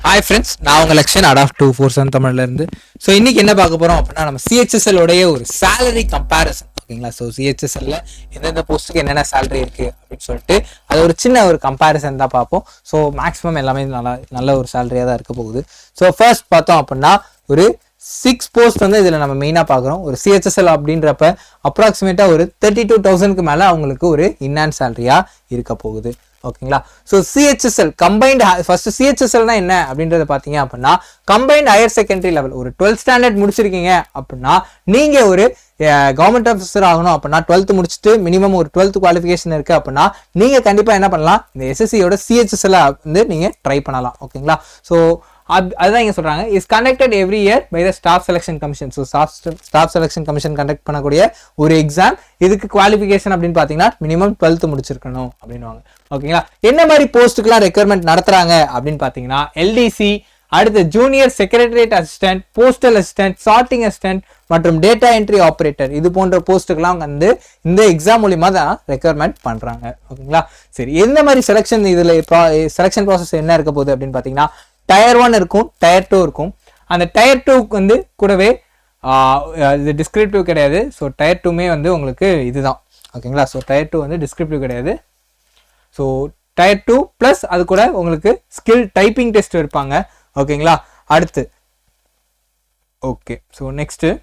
Hi friends, நான் உங்கள் Lakshan Adolf 247 தமிழ்லேருந்து. So இன்றைக்கி என்ன பார்க்க போகிறோம் அப்படின்னா, நம்ம சிஹெச்எஸ்எல் உடைய ஒரு சேலரி கம்பேரிசன். ஓகேங்களா? ஸோ சிஹெச்எஸ்எல்ல எந்தெந்த போஸ்ட்டுக்கு என்னென்ன சேலரி இருக்குது அப்படின்னு சொல்லிட்டு அது ஒரு சின்ன ஒரு கம்பேரிசன் தான் பார்ப்போம். ஸோ மேக்ஸிமம் எல்லாமே நல்ல ஒரு சேலரியாக தான் இருக்க போகுது. ஸோ ஃபர்ஸ்ட் பார்த்தோம் அப்படின்னா, ஒரு 6 போஸ்ட் வந்து இதில் நம்ம மெயினாக பார்க்குறோம். ஒரு சிஹெச்எஸ்எல் அப்படின்றப்ப அப்ராக்சிமேட்டாக ஒரு 32,000க்கு மேலே அவங்களுக்கு ஒரு இன்ஹான்ஸ் சேலரியாக இருக்க போகுது. ஓகேங்களா? ஸோ சிஹெச்எஸ்எல் கம்பைன்ட் ஃபர்ஸ்ட் சிஹெச்எஸ்எல்னா என்ன அப்படின்றத பார்த்தீங்க அப்படின்னா, கம்பைன்ட் ஹையர் செகண்டரி லெவல். ஒரு 12th ஸ்டாண்டர்ட் முடிச்சிருக்கீங்க அப்படின்னா, நீங்கள் ஒரு கவர்மெண்ட் ஆஃபீஸர் ஆகணும் அப்படின்னா 12th முடிச்சுட்டு மினிமம் ஒரு 12th குவாலிஃபிகேஷன் இருக்கு அப்படின்னா நீங்கள் கண்டிப்பாக என்ன பண்ணலாம், இந்த எஸ்எஸ்சியோட சிஹெச்எஸ்எல் வந்து நீங்கள் ட்ரை பண்ணலாம். ஓகேங்களா? ஸோ அதுதான் இங்கே சொல்கிறாங்க, is conducted every year by the staff selection commission. So staff selection commission conduct பண்ணக்கூடிய ஒரு எக்ஸாம். இதுக்கு குவாலிஃபிகேஷன் அப்படின்னு பார்த்தீங்கன்னா மினிமம் 12th முடிச்சிருக்கணும் அப்படின்வாங்க. ஓகேங்களா? என்ன மாதிரி போஸ்ட்டுக்கெல்லாம் ரெக்யர்மெண்ட் நடத்துறாங்க அப்படின்னு பார்த்தீங்கன்னா, எல்டிசி, அடுத்து junior secretariat assistant, postal assistant, sorting assistant மற்றும் டேட்டா என்ட்ரி ஆப்ரேட்டர், இது போன்ற போஸ்ட்டுக்கெல்லாம் வந்து இந்த எக்ஸாம் மூலியமாக தான் ரெக்யர்மெண்ட் பண்ணுறாங்க. ஓகேங்களா? சரி, எந்த மாதிரி செலெக்ஷன் இதில் செலெக்ஷன் ப்ராசஸ் என்ன இருக்க போகுது அப்படின்னு பார்த்தீங்கன்னா, டயர் 1 இருக்கும், டயர் 2 இருக்கும். அந்த டயர் 2க்கு வந்து கூடவே இது டிஸ்கிரிப்டிவ் கிடையாது. ஸோ டயர் 2மே வந்து உங்களுக்கு இதுதான். ஓகேங்களா? ஸோ டயர் 2 வந்து டிஸ்கிரிப்டிவ் கிடையாது. ஸோ டயர் 2 ப்ளஸ் அது கூட உங்களுக்கு ஸ்கில் டைப்பிங் டெஸ்ட் இருப்பாங்க. ஓகேங்களா? அடுத்து ஓகே, ஸோ நெக்ஸ்ட்டு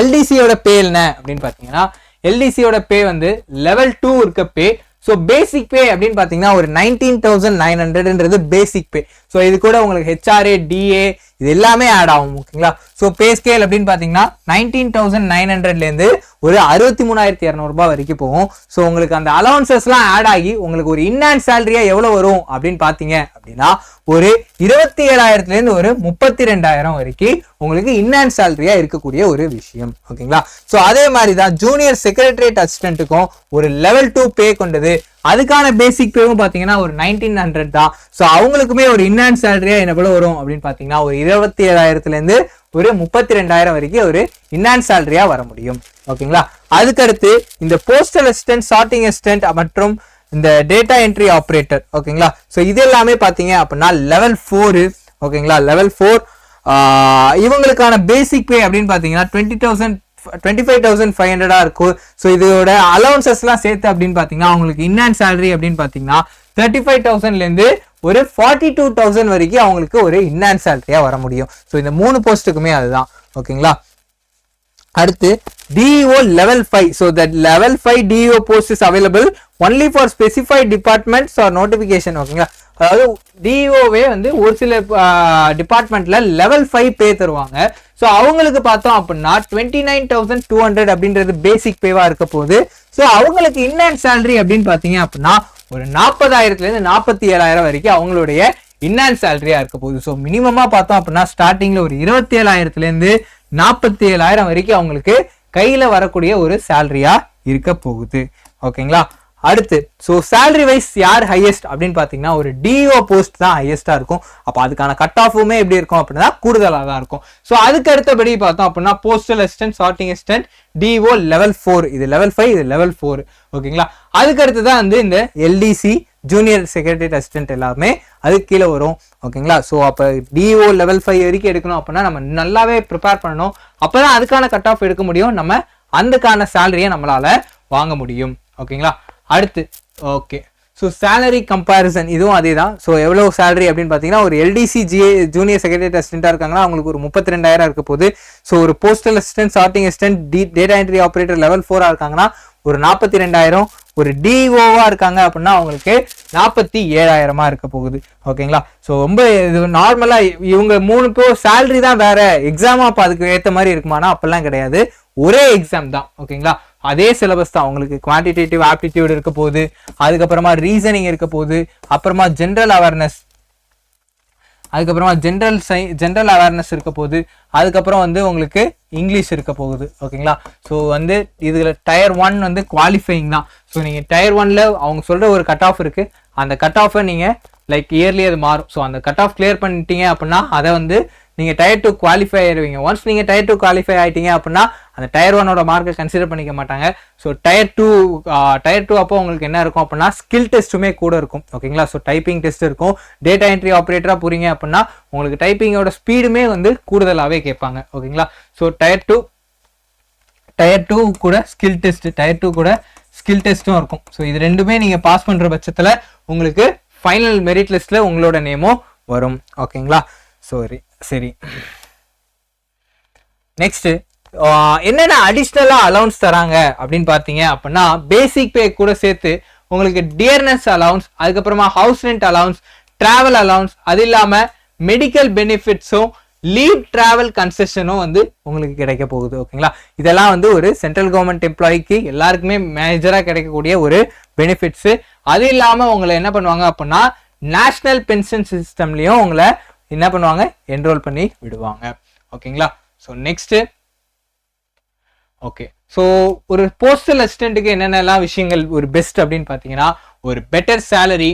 எல்டிசியோட பே என்ன அப்படின்னு பார்த்தீங்கன்னா, எல்டிசியோட பே வந்து லெவல் 2 இருக்க பே. ஸோ பேசிக் பே அப்படின்னு பார்த்தீங்கன்னா ஒரு 19,900ன்றது பேசிக் பே. ஸோ இது கூட உங்களுக்கு ஹெச்ஆர்ஏ, டிஏ இது எல்லாமே ஆட் ஆகும். ஓகேங்களா? ஸோ பே ஸ்கேல் அப்படின்னு பார்த்தீங்கன்னா 19,900லேருந்து ஒரு 63,200 வரைக்கும் போகும். ஸோ உங்களுக்கு அந்த அலவன்சஸ்லாம் ஆட் ஆகி உங்களுக்கு ஒரு இன்ஹான்ஸ் சேலரியா எவ்வளோ வரும் அப்படின்னு பார்த்தீங்க அப்படின்னா, ஒரு 27,000லேருந்து ஒரு 32,000 வரைக்கும் உங்களுக்கு இன்ஹான்ஸ் சேலரியா இருக்கக்கூடிய ஒரு விஷயம். ஓகேங்களா? ஸோ அதே மாதிரி தான் ஜூனியர் செக்ரட்டரியேட் அசிஸ்டன்ட்டுக்கும் ஒரு லெவல் 2 பே கொண்டது. அதுக்கான பேசிக் பேவும் பார்த்தீங்கன்னா ஒரு 1,900 தான். ஸோ அவங்களுக்குமே ஒரு இன்ஹான்ஸ் சேலரியா எவ்வளோ வரும் அப்படின்னு பார்த்தீங்கன்னா, ஒரு 27,000லேருந்து ஒரு 32,000 வரைக்கும் ஒரு இன்ஹான்ஸ் சேலரியா வர முடியும். ஓகேங்களா? அதுக்கடுத்து இந்த போஸ்டல் அசிஸ்டன்ட், சார்ட்டிங் அசிஸ்டன்ட் மற்றும் இந்த டேட்டா என்ட்ரி ஆப்ரேட்டர். ஓகேங்களா? ஸோ இது எல்லாமே பார்த்தீங்க அப்படின்னா லெவல் 4. ஓகேங்களா? லெவல் 4 இவங்களுக்கான பேசிக் பே அப்படின்னு பார்த்தீங்கன்னா 25,500 இருக்கும். ஸோ இதோட அலவன்சஸ்லாம் சேர்த்து அப்படின்னு பார்த்தீங்கன்னா அவங்களுக்கு இன்ஹான்ஸ் சேலரி அப்படின்னு பார்த்தீங்கன்னா 35,000லேருந்து ஒரு 42,000 வரைக்கும் அவங்களுக்கு ஒரு இன்ஹான்ஸ் சேலரியா வர முடியும். ஸோ இந்த 3 போஸ்ட்டுக்குமே அதுதான். ஓகேங்களா? அடுத்து DEO level 5. So that level 5 DEO post is available only for specified departments or notification. ஓகேங்களா? அதாவது டிஓவே வந்து ஒரு சில டிபார்ட்மெண்ட்ல லெவல் 5 பே தருவாங்க. ஸோ அவங்களுக்கு பார்த்தோம் அப்படின்னா 29,200 அப்படின்றது பேசிக் பேவா இருக்க போகுது. ஸோ அவங்களுக்கு இன்ஹான்ஸ் சேலரி அப்படின்னு பார்த்தீங்க அப்படின்னா ஒரு 40,000லேருந்து 47,000 வரைக்கும் அவங்களுடைய இன்ஹான்ஸ் சேலரியா இருக்க போகுது. ஸோ மினிமமா பார்த்தோம் அப்படின்னா ஸ்டார்டிங்ல ஒரு 27,000லேருந்து 47,000 வரைக்கும் அவங்களுக்கு கையில வரக்கூடிய ஒரு சேலரியா இருக்க போகுது. ஓகேங்களா? அடுத்து ஸோ சேலரி வைஸ் யார் ஹையஸ்ட் அப்படின்னு பார்த்தீங்கன்னா ஒரு டிஓ போஸ்ட் தான் ஹையஸ்டா இருக்கும். அப்போ அதுக்கான கட் ஆஃபுமே எப்படி இருக்கும் அப்படின்னா கூடுதலாக தான் இருக்கும். ஸோ அதுக்கு அடுத்தபடி பார்த்தோம் அப்படின்னா postal assistant, sorting assistant, DO level 4, இது லெவல் 5, இது லெவல் 4. ஓகேங்களா? அதுக்கு அடுத்து தான் வந்து இந்த எல்டிசி, ஜூனியர் செக்ரட்டரியேட் அசிஸ்டன்ட் எல்லாமே அது கீழே வரும். ஓகேங்களா? ஸோ அப்போ டிஓ லெவல் 5 வரைக்கும் எடுக்கணும் அப்படின்னா நம்ம நல்லாவே ப்ரிப்பேர் பண்ணணும். அப்போதான் அதுக்கான கட் ஆஃப் எடுக்க முடியும், நம்ம அதுக்கான சேலரியை நம்மளால வாங்க முடியும். ஓகேங்களா? அடுத்து ஓகே, ஸோ சேலரி கம்பேரிசன் இதுவும் அதே தான். ஸோ எவ்வளோ சேலரி அப்படின்னு பார்த்தீங்கன்னா ஒரு எல்டிசி ஜூனியர் செக்ரட்டரியேட் அசிஸ்டண்ட்டாக இருக்காங்கன்னா அவங்களுக்கு ஒரு 32,000 இருக்க போகுது. ஸோ ஒரு postal assistant, sorting assistant, data entry operator level 4 இருக்காங்கன்னா ஒரு 42,000. ஒரு டிஓவா இருக்காங்க அப்படின்னா அவங்களுக்கு 47,000 இருக்க போகுது. ஓகேங்களா? ஸோ ரொம்ப இது நார்மலா இவங்க 3 சேலரி தான் வேற, எக்ஸாமா அப்போ அதுக்கு ஏற்ற மாதிரி இருக்குமானா அப்பெல்லாம் கிடையாது, ஒரே எக்ஸாம் தான். ஓகேங்களா? அதே சிலபஸ் தான். உங்களுக்கு குவான்டிடேட்டிவ் ஆப்டிடியூட் இருக்க போகுது, அதுக்கப்புறமா ரீசனிங் இருக்க போகுது, அப்புறமா ஜென்ரல் அவேர்னஸ், அதுக்கப்புறமா ஜென்ரல் அவேர்னஸ் இருக்க போகுது, அதுக்கப்புறம் வந்து உங்களுக்கு இங்கிலீஷ் இருக்க போகுது. ஓகேங்களா? ஸோ வந்து இதில் டயர் 1 வந்து குவாலிஃபைங் தான். ஸோ நீங்கள் டயர் 1ல அவங்க சொல்கிற ஒரு கட் ஆஃப் இருக்குது, அந்த கட் ஆஃபை நீங்கள் லைக் இயர்லி அது மாறும். ஸோ அந்த கட் ஆஃப் கிளியர் பண்ணிட்டீங்க அப்படின்னா அதை வந்து நீங்கள் டயர் 2 குவாலிஃபை ஆயிடுவீங்க. ஒன்ஸ் நீங்கள் டயர் 2 குவாலிஃபை ஆகிட்டீங்க அப்படின்னா அந்த டயர் 1ஓட மார்க்கை கன்சிடர் பண்ணிக்க மாட்டாங்க. ஸோ டயர் 2 அப்போ உங்களுக்கு என்ன இருக்கும் அப்படின்னா ஸ்கில் டெஸ்ட்டுமே கூட இருக்கும். ஓகேங்களா? ஸோ டைப்பிங் டெஸ்ட் இருக்கும். டேட்டா என்ட்ரி ஆப்ரேட்டராக போறீங்க அப்படின்னா உங்களுக்கு டைப்பிங்கோட ஸ்பீடுமே வந்து கூடுதலாகவே கேட்பாங்க. ஓகேங்களா? ஸோ டயர் 2 கூட ஸ்கில் டெஸ்ட், டயர் 2 கூட ஸ்கில் டெஸ்ட்டும் இருக்கும். ஸோ இது ரெண்டுமே நீங்கள் பாஸ் பண்ணுற பட்சத்தில் உங்களுக்கு ஃபைனல் மெரிட் லிஸ்ட்டில் உங்களோட நேமும் வரும். ஓகேங்களா? சரி நெக்ஸ்ட் என்னென்ன அடிஷ்னலாக அலவுன்ஸ் தராங்க அப்படின்னு பார்த்தீங்க அப்படின்னா பேசிக் பே கூட சேர்த்து உங்களுக்கு டியர்னஸ் அலவுன்ஸ், அதுக்கப்புறமா house rent allowance, travel allowance, அது இல்லாமல் மெடிக்கல் பெனிஃபிட்ஸும் லீவ் டிராவல் கன்செஷனும் வந்து உங்களுக்கு கிடைக்க போகுது. ஓகேங்களா? இதெல்லாம் வந்து ஒரு சென்ட்ரல் கவர்மெண்ட் எம்ப்ளாய்க்கு எல்லாருக்குமே மேஜராக கிடைக்கக்கூடிய ஒரு பெனிஃபிட்ஸ். அது இல்லாமல் உங்களை என்ன பண்ணுவாங்க அப்படின்னா நேஷனல் பென்ஷன் சிஸ்டம்லையும் உங்களை என்ன பண்ணுவாங்க என்ரோல் பண்ணி விடுவாங்க. ஓகேங்களா? ஸோ நெக்ஸ்ட் ஓகே, ஸோ ஒரு போஸ்டல் அசிஸ்டன்ட்டுக்கு என்னென்னலாம் விஷயங்கள் ஒரு பெஸ்ட் அப்படின்னு பார்த்தீங்கன்னா ஒரு பெட்டர் சேலரி,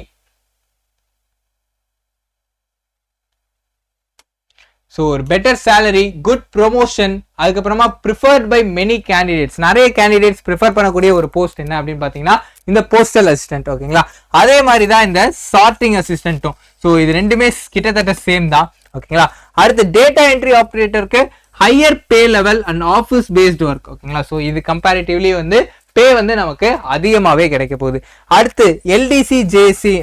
ஸோ ஒரு பெட்டர் சேலரி, குட் ப்ரொமோஷன், அதுக்கப்புறமா ப்ரிஃபர்ட் பை மெனி கேண்டிடேட்ஸ், நிறைய கேண்டிடேட்ஸ் ப்ரிஃபர் பண்ணக்கூடிய ஒரு போஸ்ட் என்ன அப்படின்னு பார்த்தீங்கன்னா இந்த போஸ்டல் அசிஸ்டன்ட். ஓகேங்களா? அதே மாதிரி தான் இந்த சார்ட்டிங் அசிஸ்டன்ட்டும். ஸோ இது ரெண்டுமே கிட்டத்தட்ட சேம் தான். ஓகேங்களா? அடுத்து டேட்டா என்ட்ரி ஆப்ரேட்டருக்கு higher pay level and office based work. ஓகேங்களா? ஸோ இது கம்பேரிட்டிவ்லி வந்து பே வந்து நமக்கு அதிகமாகவே கிடைக்க போகுது. அடுத்து எல்டிசி ஜேசி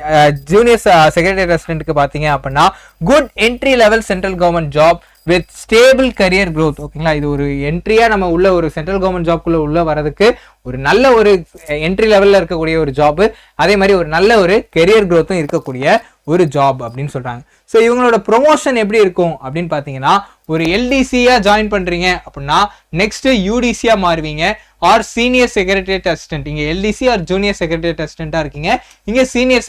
ஜூனியர் செக்ரட்டரி அசிஸ்டன்ட்க்கு பார்த்தீங்க அப்படின்னா good entry level central government job with stable career growth. ஓகேங்களா? இது ஒரு என்ட்ரியா நம்ம உள்ள ஒரு சென்ட்ரல் கவர்மெண்ட் ஜாப்குள்ள உள்ள வரதுக்கு ஒரு நல்ல ஒரு என்ட்ரி லெவல்ல இருக்கக்கூடிய ஒரு ஜாப், அதே மாதிரி ஒரு நல்ல ஒரு கெரியர் க்ரோத்தும் இருக்கக்கூடிய ஒரு ஜாப் அப்படின்னு சொல்றாங்க. ஸோ இவங்களோட ப்ரொமோஷன் எப்படி இருக்கும் அப்படின்னு பார்த்தீங்கன்னா ஒரு எல்டிசியா ஜாயின் பண்றீங்க அப்படின்னா நெக்ஸ்ட் யூடிசியா மாறுவீங்க ஆர் சீனியர் செக்ரட்டரியேட் அசிஸ்டன்ட். இங்க எல்டிசி ஆர் ஜூனியர் செக்ரட்டரியேட் அசிஸ்டண்டா இருக்கீங்க, இங்க சீனியர்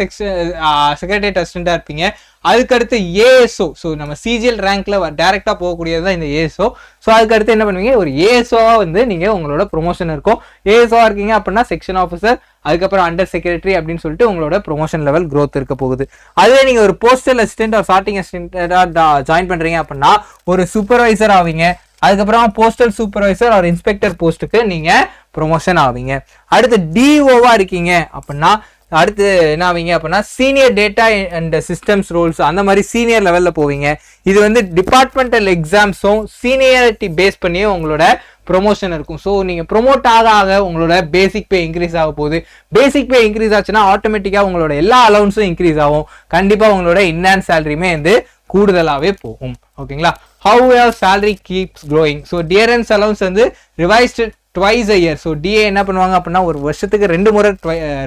செக்ரட்டரியேட் அசிஸ்டண்டா இருப்பீங்க. அதுக்கடுத்து ஏஎஸ்ஓ, ஸோ நம்ம சிஜிஎல் ரேங்க்ல டைரக்டா போகக்கூடியது தான் இந்த ஏஎஸ்ஓ. ஸோ அதுக்கடுத்து என்ன பண்ணுவீங்க ஒரு ஏஎஸ்ஓவா வந்து நீங்க உங்களோட ப்ரொமோஷன் இருக்கும். ஏஎஸ்ஓ இருக்கீங்க அப்படின்னா செக்ஷன் ஆஃபீஸர், அதுக்கப்புறம் அண்டர் செக்ரட்டரி அப்படின்னு சொல்லிட்டு உங்களோட ப்ரொமோஷன் லெவல் க்ரோத் இருக்க போகுது. அதுவே நீங்க ஒரு போஸ்டல் அசிஸ்டன்ட் ஆர் சார்ட்டிங் அசிஸ்டன்டா ஜாயின் பண்றீங்க அப்படின்னா ஒரு சூப்பர்வைசர் ஆவீங்க. அதுக்கப்புறம் போஸ்டல் சூப்பர்வைசர் ஆர் இன்ஸ்பெக்டர் போஸ்ட்டுக்கு நீங்க ப்ரொமோஷன் ஆவீங்க. அடுத்து டிஓவா இருக்கீங்க அப்படின்னா அடுத்து என்ன ஆவீங்க அப்படின்னா senior data and systems roles, அந்த மாதிரி சீனியர் லெவல்ல போவீங்க. இது வந்து டிபார்ட்மெண்டல் எக்ஸாம்ஸும் சீனியாரிட்டி பேஸ் பண்ணியே உங்களோட ப்ரொமோஷன் இருக்கும். ஸோ நீங்க ப்ரொமோட் ஆக உங்களோட பேசிக் பே இன்க்ரீஸ் ஆக போகுது. பேசிக் பே இன்க்ரீஸ் ஆச்சுன்னா ஆட்டோமேட்டிக்கா உங்களோட எல்லா அலவுன்ஸும் இன்க்ரீஸ் ஆகும். கண்டிப்பா உங்களோட இன்ஹான்ஸ் சேலரியுமே வந்து கூடுதலாகவே போகும். ஓகேங்களா? how your salary keeps growing. so dearness allowance வந்து revised twice a year. so DA என்ன பண்ணுவாங்க அப்படின்னா ஒரு வருஷத்துக்கு 2 முறை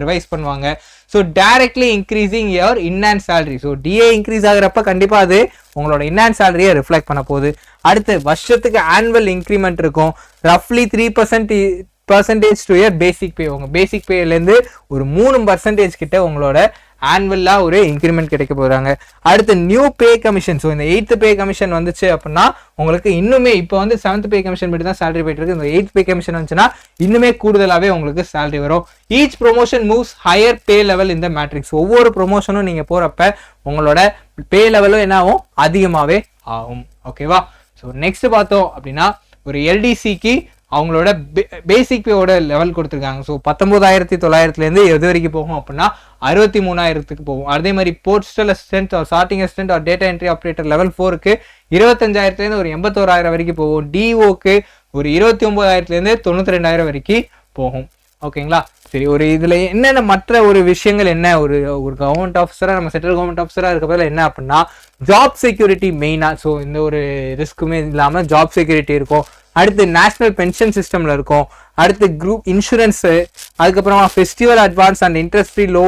ரிவைஸ் பண்ணுவாங்க. so directly increasing your enhanced salary. so DA increase ஆகுறப்ப கண்டிப்பா அது உங்களோட enhanced salary-யை ரிஃப்ளெக்ட் பண்ண போகுது. அடுத்து வருஷத்துக்கு ஆனுவல் இன்க்ரிமெண்ட் இருக்கும். ரஃப்லி 3% to your basic pay. உங்க பேசிக் பேலேருந்து ஒரு 3% கிட்ட உங்களோட ஆனுவலா ஒரு இன்க்ரிமெண்ட் கிடைக்க போறாங்க. அடுத்து நியூ பே கமிஷன். ஸோ இந்த 8th பே கமிஷன் வந்துச்சு அப்படின்னா உங்களுக்கு இன்னுமே இப்போ வந்து 7th பே கமிஷன் படி தான் சேலரி போயிட்டு இருக்கு. இந்த 8th பே கமிஷன் வந்துச்சுன்னா இன்னுமே கூடுதலாகவே உங்களுக்கு சேலரி வரும். Each promotion moves higher pay level இந்த மேட்ரிக்ஸ். ஒவ்வொரு ப்ரொமோஷனும் நீங்க போறப்ப உங்களோட பே லெவலும் என்ன ஆகும் அதிகமாகவே ஆகும். ஓகேவா? ஸோ நெக்ஸ்ட் பார்த்தோம் அப்படின்னா ஒரு எல்டிசிக்கு அவங்களோட பேசிக் பேயோட லெவல் கொடுத்துருக்காங்க. ஸோ 19,900 எது வரைக்கும் போகும் அப்படின்னா 63,000 போகும். அதே மாதிரி postal assistant sorting assistant data entry operator level 4க்கு 25,000 ஒரு 81,000 வரைக்கும் போகும். டிஓக்கு ஒரு 29,000 92,000 வரைக்கும் போகும். ஓகேங்களா? சரி, ஒரு இதுல என்னென்ன மற்ற ஒரு விஷயங்கள் என்ன ஒரு கவர்மெண்ட் ஆஃபீஸரா நம்ம சென்ட்ரல் கவர்மெண்ட் ஆஃபீஸரா இருக்கப்ப என்ன அப்படின்னா ஜாப் செக்யூரிட்டி மெயினா. ஸோ இந்த ஒரு ரிஸ்க்குமே இல்லாம ஜாப் செக்யூரிட்டி இருக்கும். அடுத்து நேஷனல் பென்ஷன் சிஸ்டம்ல இருக்கும். அடுத்து குரூப் இன்சூரன்ஸ், அதுக்கப்புறமா festival advance and interest free low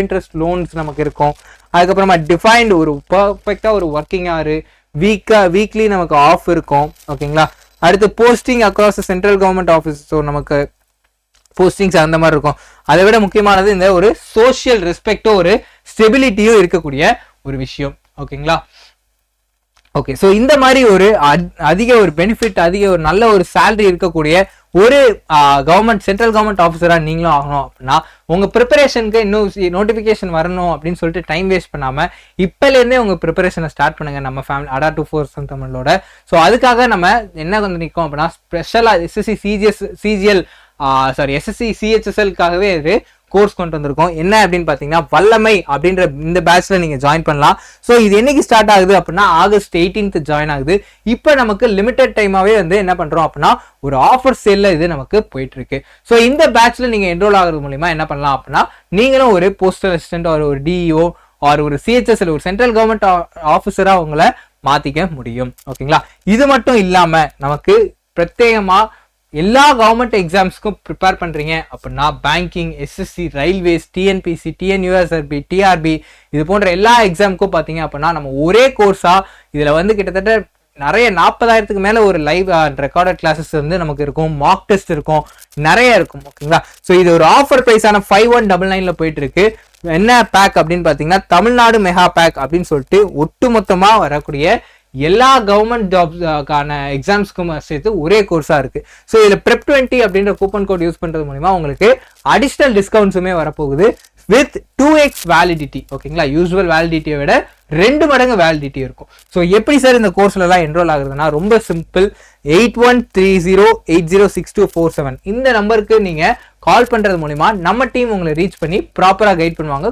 interest loans நமக்கு இருக்கும். அதுக்கப்புறமா டிஃபைன்டு ஒரு பர்ஃபெக்டா ஒரு ஒர்க்கிங் ஹவர், வீக்லி நமக்கு ஆஃப் இருக்கும். ஓகேங்களா? அடுத்து posting across central government office. So நமக்கு போஸ்டிங்ஸ் அந்த மாதிரி இருக்கும். அதை விட முக்கியமானது இந்த ஒரு சோஷியல் ரெஸ்பெக்டோ ஒரு ஸ்டெபிலிட்டியும் இருக்கக்கூடிய ஒரு விஷயம். ஓகேங்களா? ஓகே, ஸோ இந்த மாதிரி ஒரு அதிக ஒரு பெனிஃபிட், அதிக ஒரு நல்ல ஒரு சேலரி இருக்கக்கூடிய ஒரு கவர்மெண்ட் சென்ட்ரல் கவர்மெண்ட் ஆஃபீஸரா நீங்களும் ஆகணும் அப்படின்னா உங்க ப்ரிப்பரேஷனுக்கு இன்னும் நோட்டிஃபிகேஷன் வரணும் அப்படின்னு சொல்லிட்டு டைம் வேஸ்ட் பண்ணாம இப்பலேருந்தே உங்க ப்ரிப்பரேஷனை ஸ்டார்ட் பண்ணுங்க நம்ம ஃபேமிலி அடா 24 தமிழோட. ஸோ அதுக்காக நம்ம என்ன வந்து நிற்கும் அப்படின்னா ஸ்பெஷலா எஸ்எஸ்சி சிஜிஎல் எஸ்எஸ்சி சிஹெச்எஸ்எல்காகவே இது கோர்ஸ் கொண்டு வந்திருக்கோம். என்ன அப்படின்னு பாத்தீங்கன்னா வல்லமை அப்படின்ற இந்த பேட்ச்ல நீங்க ஜாயின் பண்ணலாம். ஸோ இது என்னைக்கு ஸ்டார்ட் ஆகுது அப்படின்னா ஆகஸ்ட் 18th ஜாயின் ஆகுது. இப்போ நமக்கு லிமிடெட் டைமாவே வந்து என்ன பண்றோம் அப்படின்னா ஒரு ஆஃபர் சேல்ல இது நமக்கு போயிட்டு இருக்கு. ஸோ இந்த பேட்ச்ல நீங்க என்ரோல் ஆகுறது மூலியமா என்ன பண்ணலாம் அப்படின்னா நீங்களும் ஒரு போஸ்டல் அசிஸ்டன்ட் ஒரு டிஇஓ ஒரு சிஹெச்எஸ்எல் ஒரு சென்ட்ரல் கவர்மெண்ட் ஆஃபீஸரா உங்களை மாத்திக்க முடியும். ஓகேங்களா, இது மட்டும் இல்லாம நமக்கு பிரத்யேகமா எல்லா கவர்மெண்ட் எக்ஸாம்ஸ்க்கும் ப்ரிப்பேர் பண்றீங்க அப்படின்னா banking, SSC, railways, TNPSC, TNUSRB, TRB இது போன்ற எல்லா எக்ஸாமுக்கும் பார்த்தீங்க அப்படின்னா நம்ம ஒரே கோர்ஸா இதுல வந்து கிட்டத்தட்ட நிறைய 40,000க்கு மேல ஒரு லைவ் ரெக்கார்டட் கிளாஸஸ் வந்து நமக்கு இருக்கும், மார்க் டெஸ்ட் இருக்கும், நிறைய இருக்கும். ஓகேங்களா, ஸோ இது ஒரு ஆஃபர் பிரைஸான 5199ல போயிட்டு இருக்கு. என்ன பேக் அப்படின்னு பாத்தீங்கன்னா தமிழ்நாடு மெகா பேக் அப்படின்னு சொல்லிட்டு ஒட்டுமொத்தமா வரக்கூடிய எல்லா கவர்மெண்ட் ஜாப்ஸ்க்கான எக்ஸாம்ஸ்க்கும் சேர்த்து ஒரே கோர்ஸா இருக்கு. ஸோ இதுல Prep 20 அப்படின்ற கூப்பன் கோட் யூஸ் பண்றது மூலமா உங்களுக்கு அடிஷனல் டிஸ்கவுண்ட்ஸுமே வரப்போகுது வித் 2x வேலிடிட்டி. ஓகேங்களா, யூஸ்வல் வேலிடிட்டியை விட 2 மடங்கு வேலிடிட்டி இருக்கும். ஸோ எப்படி சார் இந்த கோர்ஸ்ல எல்லாம் என்ரோல் ஆகுதுன்னா ரொம்ப சிம்பிள். 8130806247 இந்த நம்பருக்கு நீங்க கால் பண்றது மூலமா நம்ம டீம் உங்களை ரீச் பண்ணி ப்ராப்பரா கைட் பண்ணுவாங்க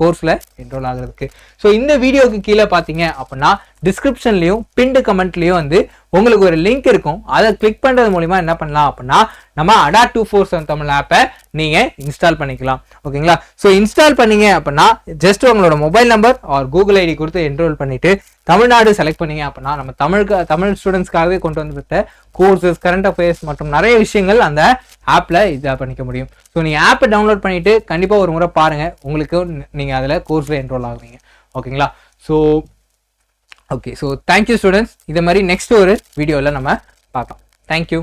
கோர்ஸ்ல என்ரோல் ஆகுறதுக்கு. ஸோ இந்த வீடியோக்கு கீழே பாத்தீங்க அப்படின்னா டிஸ்கிரிப்ஷன்லயும் பின்டு கமெண்ட்லயும் வந்து உங்களுக்கு ஒரு லிங்க் இருக்கும். அதை கிளிக் பண்றது மூலமா என்ன பண்ணலாம் அப்படின்னா நம்ம அடா 247 தமிழ் ஆப்பை நீங்க இன்ஸ்டால் பண்ணிக்கலாம். ஓகேங்களா, ஸோ இன்ஸ்டால் பண்ணீங்க அப்படின்னா ஜஸ்ட் உங்களோட mobile number R Google ID கொடுத்து என்ரோல் பண்ணிட்டு தமிழ்நாடு செலக்ட் பண்ணீங்க அப்படின்னா நம்ம தமிழ் ஸ்டூடெண்ட்ஸ்க்காகவே கொண்டு வந்து கோர்சஸ், கரண்ட் அஃபேர்ஸ் மற்றும் நிறைய விஷயங்கள் அந்த ஆப்ல இதை பண்ணிக்க முடியும். ஸோ நீங்க ஆப்பை டவுன்லோட் பண்ணிட்டு கண்டிப்பா ஒரு முறை பாருங்க, உங்களுக்கு நீங்க அதுல கோர்ஸ்ல என்ரோல் ஆகுவீங்க. ஓகேங்களா, so okay, so thank you students. இதே மாதிரி நெக்ஸ்ட் ஒரு வீடியோவில் நம்ம பார்க்கலாம். தேங்க்யூ.